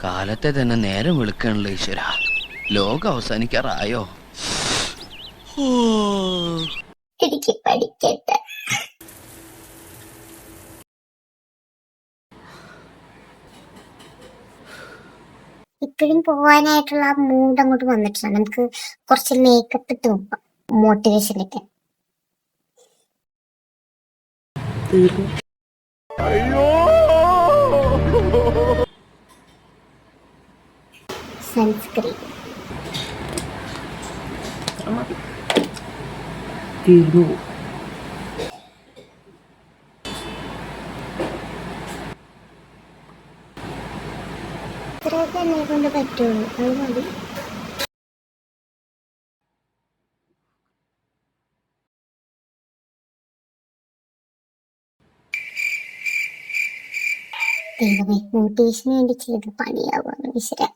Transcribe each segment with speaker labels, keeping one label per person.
Speaker 1: കാലത്തെ തന്നെ നേരം വെളുക്കണല്ലോ ഈശ്വര. ലോകം അവസാനിക്കാറായോ?
Speaker 2: എനിക്ക് പഠിക്കട്ടെ. ഇപ്പോഴും പോവാനായിട്ടുള്ള ആ മൂഡ് അങ്ങോട്ട് വന്നിട്ടില്ല. നമുക്ക് കുറച്ച് മേക്കപ്പ് ഇട്ട് നോക്കാം, മോട്ടിവേഷനൊക്കെ. സൺസ്ക്രീൻ
Speaker 3: തീർന്നു.
Speaker 2: ഇത്രയൊക്കെ എന്നെ കൊണ്ട് പറ്റുള്ളൂ, അത് മതി. ദൈവമേ, മോട്ടിവേഷന് വേണ്ടി ചെയ്ത് പണിയാവുകയാണ് ഈശ്വര.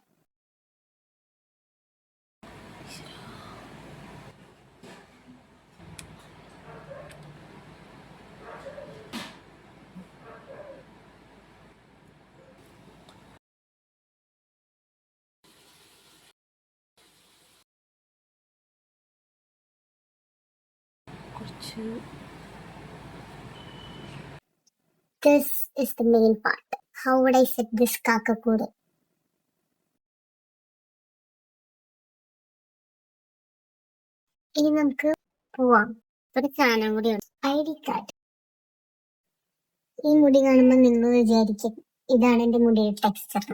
Speaker 2: This is the main part. How would I set this കാക്കക്കൂട്? ഇനി നമുക്ക് പോവാം. ഒരു സാധനം കൂടിയാണ്, ID കാർഡ്. ഈ മുടി കാണുമ്പോൾ നിങ്ങൾ വിചാരിക്കും ഇതാണ് എന്റെ മുടിയുടെ ടെക്സ്ചർ.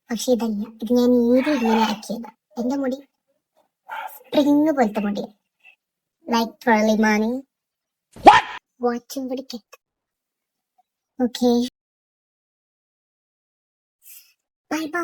Speaker 2: പക്ഷെ ഇതല്ല, ഇത് ഞാൻ ഇങ്ങനെ ആക്കിയതാ. എന്റെ മുടി സ്പ്രിങ് പോലത്തെ മുടി, ലൈക്ക് പെർലിമാനി. വാച്ചും പിടിക്കട്ടെ. Okay, bye by.